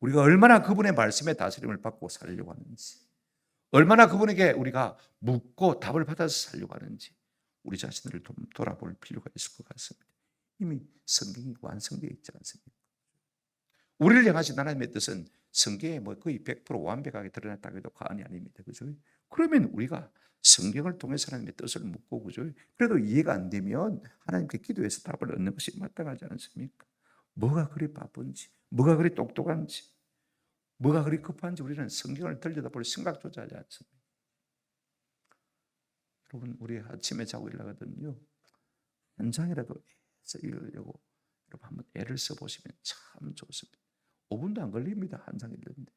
우리가 얼마나 그분의 말씀에 다스림을 받고 살려고 하는지, 얼마나 그분에게 우리가 묻고 답을 받아서 살려고 하는지 우리 자신을 좀 돌아볼 필요가 있을 것 같습니다. 이미 성경이 완성되어 있지 않습니까? 우리를 향하신 하나님의 뜻은 성경에 뭐 거의 100% 완벽하게 드러났다고 해도 과언이 아닙니다. 그죠? 그러면 우리가 성경을 통해서 하나님의 뜻을 묻고, 그죠? 그래도 이해가 안 되면 하나님께 기도해서 답을 얻는 것이 마땅하지 않습니까? 뭐가 그리 바쁜지, 뭐가 그리 똑똑한지, 뭐가 그리 급한지 우리는 성경을 들여다볼 생각조차 하지 않습니다. 여러분, 우리 아침에 자고 일어나거든요. 한 장이라도 해서 읽으려고 여러분 한번 애를 써보시면 참 좋습니다. 5분도 안 걸립니다. 한 장 읽는데.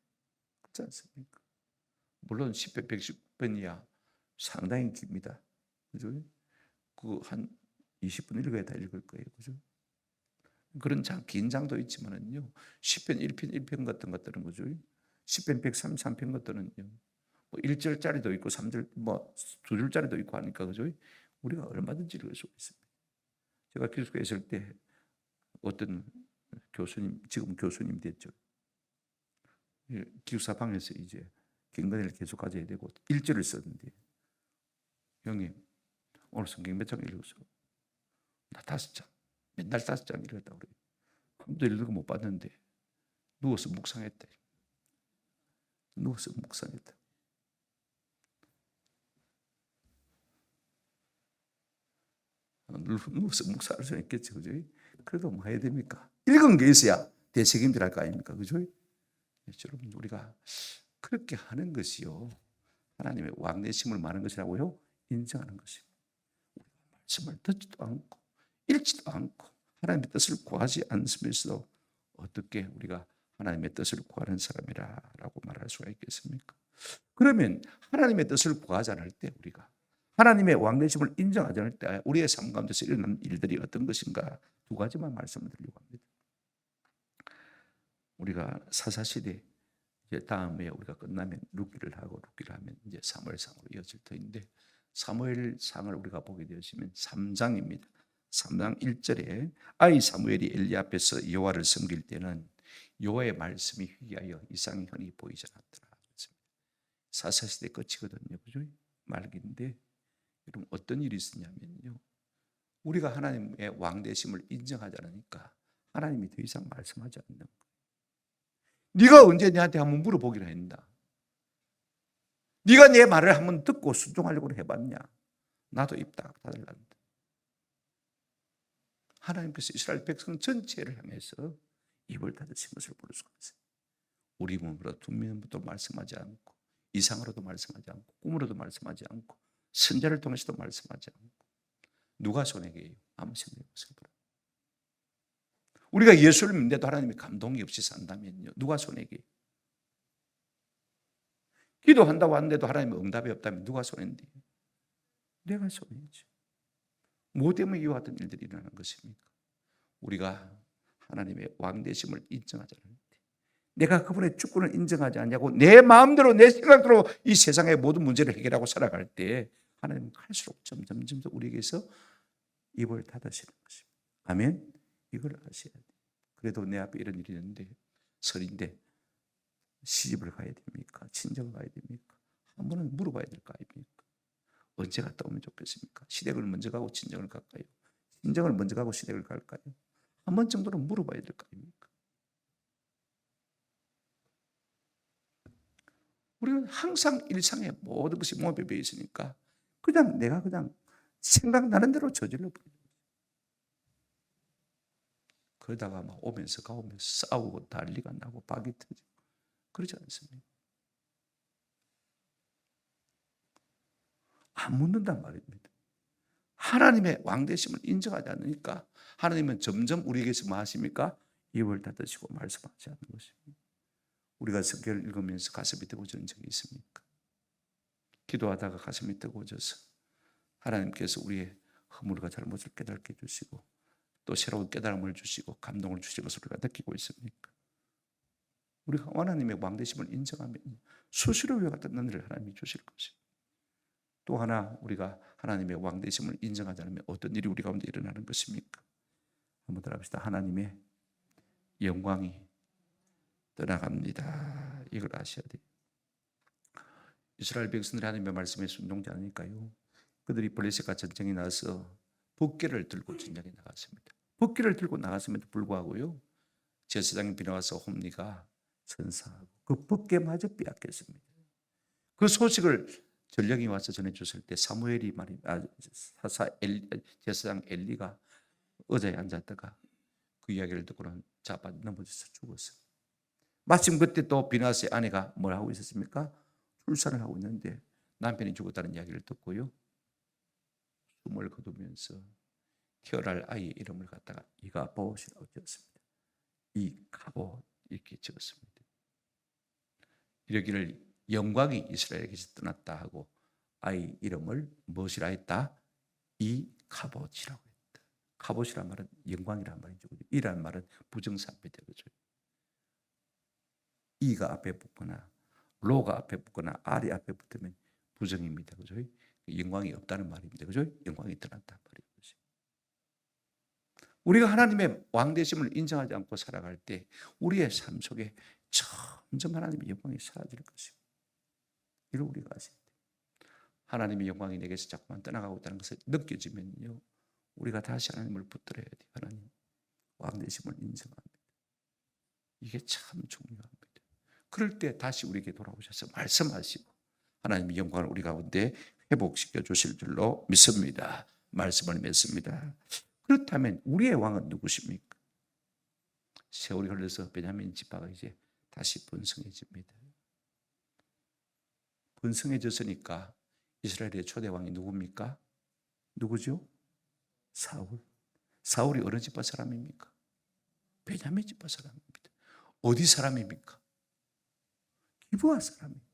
그렇지 않습니까? 물론 10편, 110편이야 상당히 깁니다. 그죠? 그 한 20분 읽어야 다 읽을 거예요. 그죠? 그런 긴 장도 있지만은요. 10편 1편 1편 같은 것들은 그죠? 10편 133편 것들은요. 뭐 1절짜리도 있고 3절 뭐 2절짜리도 있고 하니까 그죠? 우리가 얼마든지 읽을 수 있습니다. 제가 기숙교에 있을 때 어떤 교수님, 지금 교수님 됐죠. 기숙사방에서 이제 경건을 계속 가져야 되고 1절을 썼는데 형님 오늘 성경 몇 장 읽었어? 나 5장. 맨날 5장 읽었다고 그래요. 한 번도 읽은 거 못 봤는데 누워서 묵상했대. 누워서 묵상했다. 누워서 묵상할 수 있겠지, 그죠? 그래도 뭐 해야 됩니까? 읽은 게 있어야 대책임질 할 거 아닙니까, 그죠? 여러분 우리가 그렇게 하는 것이요 하나님의 왕되심을 말하는 것이라고요 인정하는 것입니다. 말씀을 듣지도 않고 읽지도 않고 하나님의 뜻을 구하지 않으면서도 어떻게 우리가 하나님의 뜻을 구하는 사람이라고 말할 수가 있겠습니까? 그러면 하나님의 뜻을 구하지 않을 때 우리가 하나님의 왕되심을 인정하지 않을 때 우리의 삶 가운데서 일어나는 일들이 어떤 것인가 두 가지만 말씀을 드리려고 합니다. 우리가 사사시대 이제 다음에 우리가 끝나면 룻기를 하고 룻기를 하면 이제 사무엘상으로 이어질 터인데 사무엘상을 우리가 보게 되시면 3장입니다. 3장 1절에 아이 사무엘이 엘리 앞에서 여호와를 섬길 때는 여호와의 말씀이 희귀하여 이상이 흔히 보이지 않았더라. 사사시대 끝이거든요. 그죠? 말기인데 여러분 어떤 일이 있었냐면요. 우리가 하나님의 왕되심을 인정하지 않으니까 하나님이 더 이상 말씀하지 않는 거예요. 네가 언제 내한테 한번 물어보기로 했나? 네가 내 말을 한번 듣고 순종하려고 해봤냐? 나도 입 딱 닫으려는데. 하나님께서 이스라엘 백성 전체를 향해서 입을 닫으신 것을 볼 수가 있어요. 우리 몸으로 둔면부터 말씀하지 않고 이상으로도 말씀하지 않고 꿈으로도 말씀하지 않고 선자를 통해서도 말씀하지 않고 누가 손해게요? 아무 생각 없어요. 우리가 예수를 믿는데도 하나님의 감동이 없이 산다면요. 누가 손해게요? 기도한다고 하는데도 하나님의 응답이 없다면 누가 손해인데요? 내가 손해지. 뭐 때문에 이와 같은 일들이 일어나는 것입니까? 우리가 하나님의 왕되심을 인정하지 않을 때, 내가 그분의 주권을 인정하지 않냐고 내 마음대로 내 생각대로 이 세상의 모든 문제를 해결하고 살아갈 때 하나님은 갈수록 점점 우리에게서 입을 닫으시는 것입니다. 아멘. 이걸 아셔야 돼요. 그래도 내 앞에 이런 일이 있는데, 설인데 시집을 가야 됩니까? 친정을 가야 됩니까? 한 번은 물어봐야 될 거 아닙니까? 언제 갔다 오면 좋겠습니까? 시댁을 먼저 가고 친정을 갈까요? 친정을 먼저 가고 시댁을 갈까요? 한 번 정도는 물어봐야 될 거 아닙니까? 우리는 항상 일상의 모든 것이 몸에 배어 있으니까 그냥 내가 그냥 생각나는 대로 저질러 버려요. 그러다가 막 오면서 가오면서 싸우고 난리가 나고 박이 터지고 그러지 않습니까? 안 묻는단 말입니다. 하나님의 왕되심을 인정하지 않으니까 하나님은 점점 우리에게서 뭐 하십니까? 입을 닫으시고 말씀하지 않는 것입니다. 우리가 성경을 읽으면서 가슴이 뜨거워진 적이 있습니까? 기도하다가 가슴이 뜨거워져서 하나님께서 우리의 허물과 잘못을 깨닫게 해주시고 또 새로운 깨달음을 주시고 감동을 주신 것을 우리가 느끼고 있습니까? 우리가 하나님의 왕되심을 인정하면 수시로 이와 같은 은혜를 하나님이 주실 것입니다. 또 하나 우리가 하나님의 왕되심을 인정하지 않으면 어떤 일이 우리 가운데 일어나는 것입니까? 한번 더 합시다. 하나님의 영광이 떠나갑니다. 이걸 아셔야 돼요. 이스라엘 백성들이 하나님의 말씀에 순종지 않으니까요, 그들이 블레셋과 전쟁이 나서 봇개를 들고 전쟁에 나갔습니다. 봇개를 들고 나갔음에도 불구하고요, 제사장이 비나와서 홈리가 전사하고 그 봇개마저 빼앗겼습니다. 그 소식을 전령이 와서 전해줬을 때 사무엘이 제사장 엘리가 의자에 앉았다가 그 이야기를 듣고는 자빠 넘어져서 죽었어요. 마침 그때 또 비나스의 아내가 뭘 하고 있었습니까? 출산을 하고 있는데 남편이 죽었다는 이야기를 듣고요, 숨을 거두면서 태어날 아이의 이름을 갖다가 이가봇이라고 지었습니다. 이가봇 이렇게 지었습니다. 이러기를 영광이 이스라엘에게서 떠났다 하고 아이 이름을 무엇이라 했다? 이가봇이라고 했다. 가봇이란 말은 영광이란 말이죠. 이란 말은 부정사입니다. 그죠? 이가 앞에 붙거나 로가 앞에 붙거나 알이 앞에 붙으면 부정입니다. 그죠? 영광이 없다는 말입니다. 그죠? 영광이 떠났단 말이죠. 우리가 하나님의 왕되심을 인정하지 않고 살아갈 때 우리의 삶 속에 점점 하나님의 영광이 사라질 것입니다. 이걸 우리가 아셔야 돼요. 하나님의 영광이 내게서 자꾸만 떠나가고 있다는 것을 느껴지면요, 우리가 다시 하나님을 붙들어야 돼요. 하나님 왕되심을 인정합니다. 이게 참 중요합니다. 그럴 때 다시 우리에게 돌아오셔서 말씀하시고 하나님의 영광을 우리 가운데 회복시켜 주실 줄로 믿습니다. 말씀을 맺습니다. 그렇다면 우리의 왕은 누구십니까? 세월이 흘러서 베냐민 지파가 이제 다시 번성해집니다. 번성해졌으니까 이스라엘의 초대 왕이 누굽니까? 누구죠? 사울. 사울이 어느 지파 사람입니까? 베냐민 지파 사람입니다. 어디 사람입니까? 기브아 사람입니다.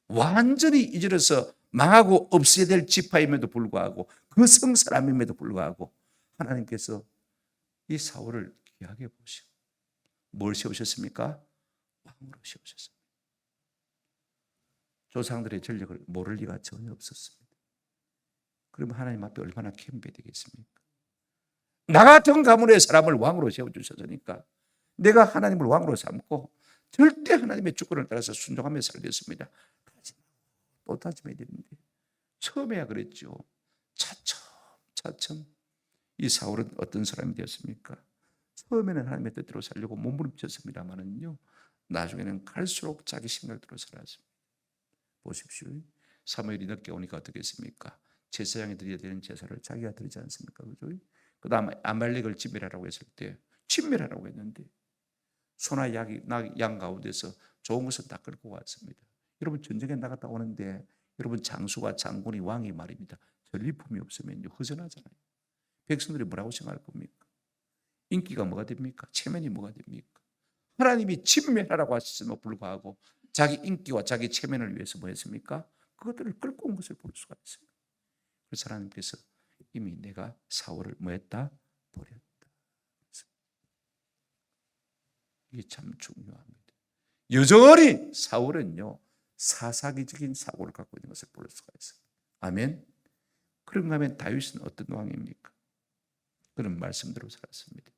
완전히 이절에서 망하고 없어야 될 지파임에도 불구하고 그 성 사람임에도 불구하고 하나님께서 이 사울을 귀하게 보시고 뭘 세우셨습니까? 왕으로 세우셨습니다. 조상들의 전력을 모를 리가 전혀 없었습니다. 그러면 하나님 앞에 얼마나謙卑되겠습니까? 나 같은 가문의 사람을 왕으로 세워주셨으니까 내가 하나님을 왕으로 삼고 절대 하나님의 주권을 따라서 순종하며 살겠습니다. 또 다짐해야 되는데 처음에야 그랬죠. 차츰 이 사울은 어떤 사람이 되었습니까? 처음에는 하나님의 뜻대로 살려고 몸부림쳤습니다만은요, 나중에는 갈수록 자기 생각대로 살았습니다. 보십시오. 사무엘이 늦게 오니까 어떻게 했습니까? 제사장이 드려야 되는 제사를 자기가 드리지 않습니까? 그죠? 그 다음에 아말렉을 진멸하라고 했을 때 진멸하라고 했는데 소나 양 가운데서 좋은 것은 다 끌고 왔습니다. 여러분 전쟁에 나갔다 오는데 여러분 장수가 장군이 왕이 말입니다. 전리품이 없으면 허전하잖아요. 백성들이 뭐라고 생각할 겁니까? 인기가 뭐가 됩니까? 체면이 뭐가 됩니까? 하나님이 진멸하라고 하셨음에도 불구하고 자기 인기와 자기 체면을 위해서 뭐 했습니까? 그것들을 끌고 온 것을 볼 수가 있습니다. 그래서 하나님께서 이미 내가 사울을 뭐했다? 버렸다. 이게 참 중요합니다. 여전히 사울은요, 사사기적인 사고를 갖고 있는 것을 볼 수가 있습니다. 아멘. 그런가 하면 다윗은 어떤 왕입니까? 그런 말씀대로 살았습니다.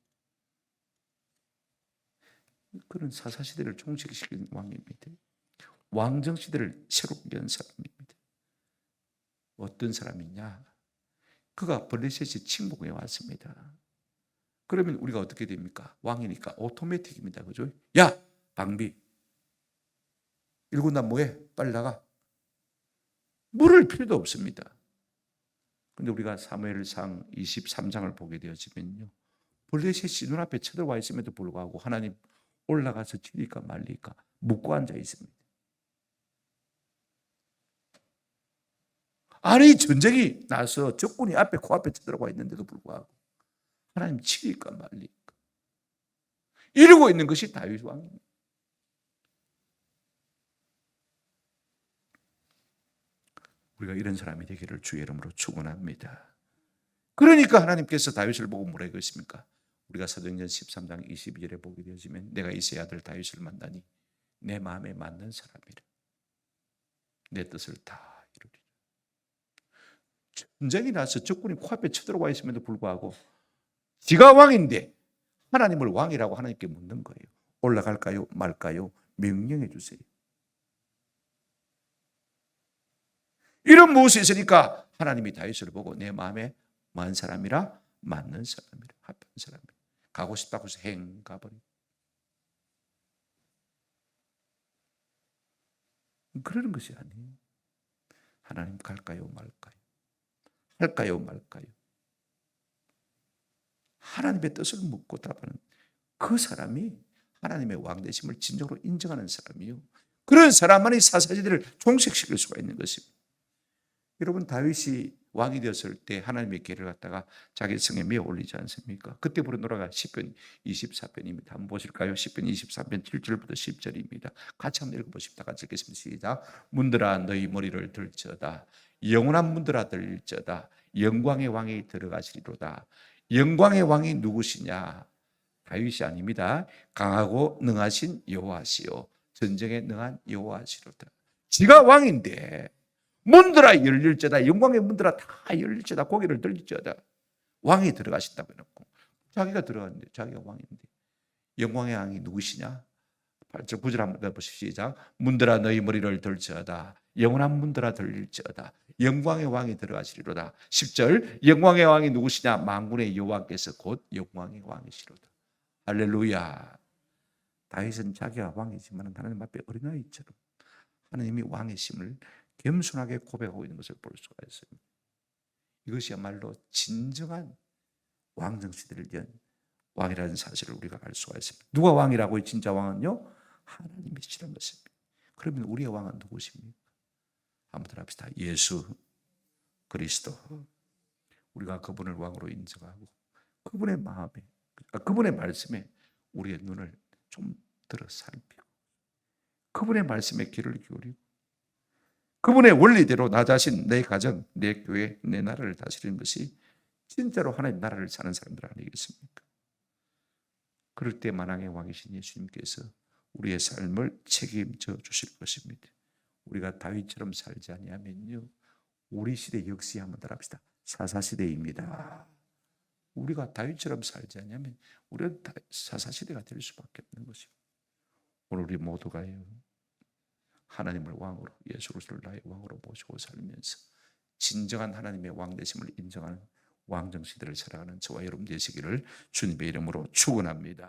그런 사사시대를 종식시킨 왕입니다. 왕정시대를 새롭게 연 사람입니다. 어떤 사람이냐? 그가 블레셋의 침공에 왔습니다. 그러면 우리가 어떻게 됩니까? 왕이니까 오토매틱입니다. 그죠? 야! 방비! 일곱 나 뭐해? 빨리 나가. 물을 필요도 없습니다. 근데 우리가 사무엘상 23장을 보게 되어지면요, 블레셋이 눈앞에 쳐들어와 있음에도 불구하고 하나님 올라가서 치니까 말리까 묻고 앉아 있습니다. 아니 전쟁이 나서 적군이 앞에 코앞에 쳐들어와 있는데도 불구하고 하나님 치니까 말리까 이러고 있는 것이 다윗 왕입니다. 우리가 이런 사람이 되기를 주의 이름으로 축원합니다. 그러니까 하나님께서 다윗을 보고 뭐라 했습니까? 우리가 사도행전 13장 22절에 보게 되어지면 내가 이새의 아들 다윗을 만나니 내 마음에 맞는 사람이라. 내 뜻을 다 이루리라. 전쟁이 나서 적군이 코앞에 쳐들어와 있음에도 불구하고 지가 왕인데 하나님을 왕이라고 하나님께 묻는 거예요. 올라갈까요? 말까요? 명령해 주세요. 이런 무엇이 있으니까 하나님이 다윗을 보고 내 마음에 맞는 사람이라, 맞는 사람이라, 합한 사람이라. 가고 싶다고 해서 행 가버려. 그러는 것이 아니에요. 하나님 갈까요? 말까요? 할까요? 말까요? 하나님의 뜻을 묻고 답하는 그 사람이 하나님의 왕되심을 진정으로 인정하는 사람이요. 그런 사람만이 사사시대를 종식시킬 수가 있는 것입니다. 여러분 다윗이 왕이 되었을 때 하나님의 계를 갖다가 자기 성에 메어 올리지 않습니까? 그때 부른 노래가 시편 24편입니다. 한번 보실까요? 시편 23편 7절부터 10절입니다. 같이 한번 읽어보십시다. 같이 읽겠습니다. 시작. 문들아 너희 머리를 들지어다. 영원한 문들아 들지어다. 영광의 왕이 들어가시리로다. 영광의 왕이 누구시냐? 다윗이 아닙니다. 강하고 능하신 여호와시요 전쟁에 능한 여호와시로다. 지가 왕인데 문들아 열릴지어다. 영광의 문들아 다 열릴지어다. 고개를 들릴지어다. 왕이 들어가신다고 해놓고 자기가 들어갔는데 자기가 왕인데 영광의 왕이 누구시냐? 8절 9절 한번 보십시오. 시작. 문들아 너희 머리를 들지어다. 영원한 문들아 들릴지어다. 영광의 왕이 들어가시리로다. 10절 영광의 왕이 누구시냐? 만군의 여호와께서 곧 영광의 왕이시로다. 할렐루야. 다윗은 자기가 왕이지만 하나님 앞에 어린아이처럼 하나님이 왕이심을 겸손하게 고백하고 있는 것을 볼 수가 있습니다. 이것이야말로 진정한 왕정시대를 연 왕이라는 사실을 우리가 알 수가 있습니다. 누가 왕이라고요? 진짜 왕은요? 하나님이시라는 것입니다. 그러면 우리의 왕은 누구십니까? 한번 합시다. 예수 그리스도. 우리가 그분을 왕으로 인정하고 그분의 마음에, 그분의 말씀에 우리의 눈을 좀 들어 살피고 그분의 말씀에 귀를 기울이고 그분의 원리대로 나 자신, 내 가정, 내 교회, 내 나라를 다스리는 것이 진짜로 하나님 나라를 사는 사람들 아니겠습니까? 그럴 때 만왕의 왕이신 예수님께서 우리의 삶을 책임져 주실 것입니다. 우리가 다윗처럼 살지 아니하면요, 우리 시대 역시 한번 따라합시다. 사사시대입니다. 우리가 다윗처럼 살지 않으면 우리는 사사시대가 될 수밖에 없는 것입니다. 오늘 우리 모두가요, 하나님을 왕으로, 예수 그리스도를 나의 왕으로 모시고 살면서 진정한 하나님의 왕되심을 인정하는 왕정시대를 살아가는 저와 여러분 되시기를 주님의 이름으로 축원합니다.